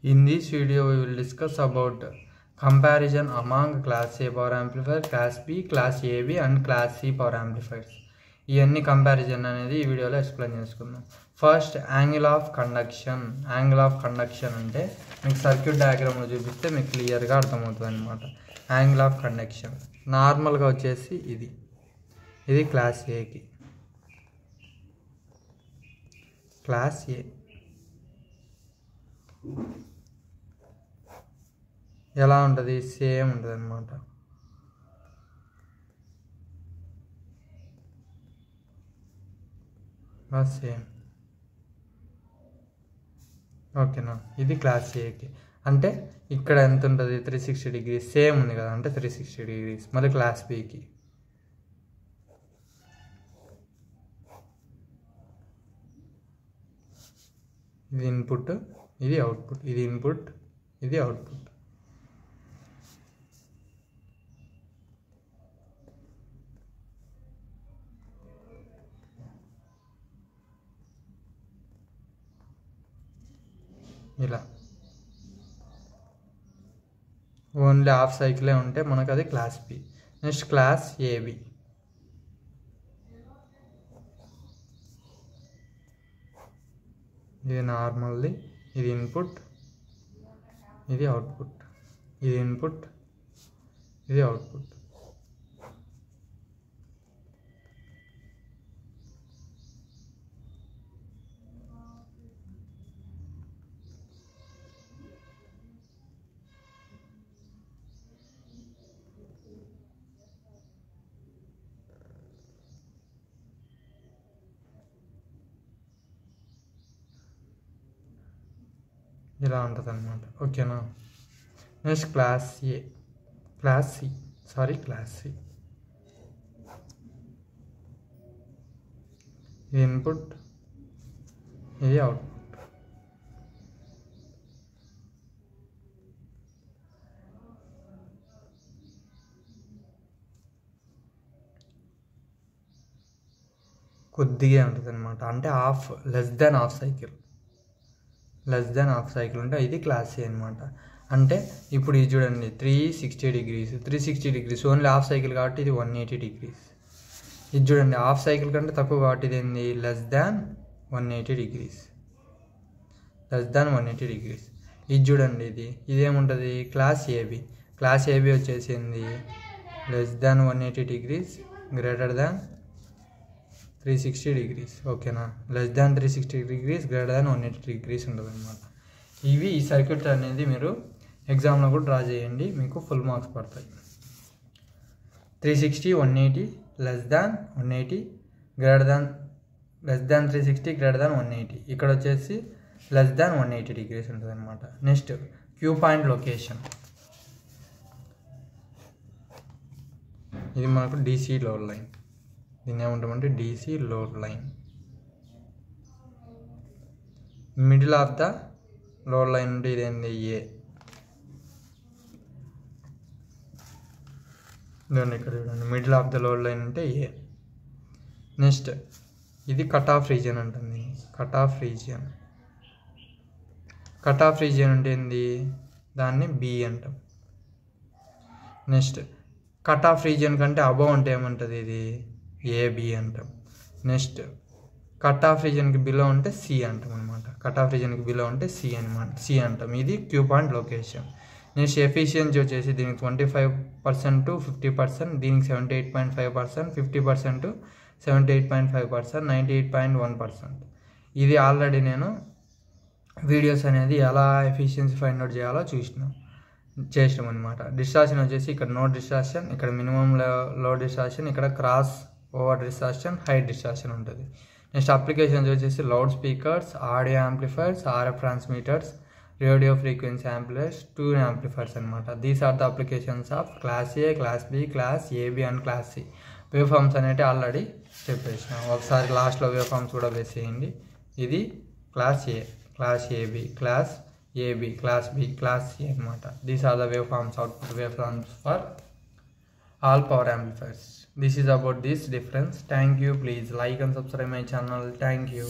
In this video, we will discuss about comparison among Class A power amplifier, Class B, Class AB and Class C power amplifiers. ఇవన్నీ comparison అనేది ఈ వీడియోలో explain చేసుకుందాం. First angle of conduction. Angle of conduction అంటే మీకు circuit డయాగ్రామ్లో చూపిస్తే మీకు క్లియర్గా అర్థమవుతుంది అనమాట. యాంగిల్ ఆఫ్ కండక్షన్ నార్మల్గా వచ్చేసి ఇది క్లాస్ ఏకి, క్లాస్ ఏ ఎలా ఉంటుంది, సేమ్ ఉంటుంది అనమాట. సేమ్ ఓకేనా. ఇది క్లాస్ ఏకి అంటే ఇక్కడ ఎంత ఉంటుంది, 360 degrees సేమ్ ఉంది కదా, అంటే 360 degrees. మళ్ళీ క్లాస్ బికి ఇది ఇన్పుట్, ఇది అవుట్పుట్, ఇది ఇన్పుట్, ఇది అవుట్పుట్. ఇలా ఓన్లీ హాఫ్ సైకిలే ఉంటే మనకు అది class B. Next class AB. ఇది నార్మల్ది, ఇది ఇన్పుట్, ఇది అవుట్పుట్, ఇది ఇన్పుట్, ఇది అవుట్పుట్. ఇలా ఉంటుంది అనమాట. ఓకేనా. Next class A, class C, ఇది ఇన్పుట్, ఇది అవుట్పుట్. కొద్దిగా ఉంటుంది అనమాట, అంటే లెస్ దెన్ హాఫ్ సైకిల్ ఉంటే ఇది క్లాస్ ఏ అనమాట. అంటే ఇప్పుడు ఇది చూడండి, 360 degrees ఓన్లీ హాఫ్ సైకిల్ కాబట్టి ఇది 180 degrees. ఇది చూడండి హాఫ్ సైకిల్ కంటే తక్కువ కాబట్టి ఇది ఏంది, లెస్ దాన్ 180 degrees. ఇది చూడండి, ఇదేముంటుంది, క్లాస్ ఏబి. క్లాస్ ఏబి వచ్చేసి ఏంది, less than 180 degrees, greater than 360 degrees. ఓకేనా. Less than 360 degrees, greater than 180 degrees ఉంటుంది అనమాట. ఈ సర్క్యూట్ అనేది మీరు ఎగ్జామ్లో కూడా డ్రా చేయండి, మీకు ఫుల్ మార్క్స్ పడతాయి. 360, 180, less than 180, less than 360, greater than 180. ఇక్కడ వచ్చేసి లెస్ దాన్ 180 degrees ఉంటుంది అనమాట. Next Q point location. ఇది మనకు డీసీ లోడ్ లైన్. దీన్ని ఏమంటామంటే DC load line. Middle of the load line అంటే ఇదేంటి, ఏ. దాన్ని ఇక్కడ చూడండి, middle of the load line అంటే ఏ. నెక్స్ట్ ఇది కట్ ఆఫ్ రీజియన్ ఉంటుంది. కట్ ఆఫ్ రీజియన్ అంటే ఏంది, దాన్ని బి అంటాం. నెక్స్ట్ కట్ ఆఫ్ రీజియన్ కంటే అబవ్ అంటే ఏమంటుంది, ఇది ఏబి అంటాం. నెక్స్ట్ కట్ ఆఫ్ రీజియన్కి బిలో ఉంటే సి అంటాం అనమాట. కట్ ఆఫ్ రీజియన్కి బిలో ఉంటే సి అంటాం. ఇది Q point location. Next efficiency వచ్చేసి దీనికి 25% to 50%, దీనికి 78.5%, 50% to 78.5%, 98.1%. ఇది ఆల్రెడీ నేను వీడియోస్ అనేది ఎలా ఎఫిషియన్సీ ఫైండ్ అవుట్ చేయాలో చేసినాం అనమాట. డిస్టార్షన్ వచ్చేసి ఇక్కడ నో డిస్టార్షన్, ఇక్కడ మినిమం లో డిస్టార్షన్, ఇక్కడ crossover distortion, height distortion ఉంటుంది. నెక్స్ట్ అప్లికేషన్స్ వచ్చేసి loudspeakers, audio amplifiers, RF transmitters, radio frequency amplifiers, tune amplifiers అనమాట. These are the applications of class A, class B, class AB and class C. Wave forms అనేవి already చెప్పేసినాం. ఒకసారి లాస్ట్లో wave forms కూడా వేసేయండి. ఇది class A, class AB, class AB, class B, class C అనమాట. These are the waveforms, output waveforms for all power amplifiers. This is about this difference. Thank you. Please like and subscribe my channel. Thank you.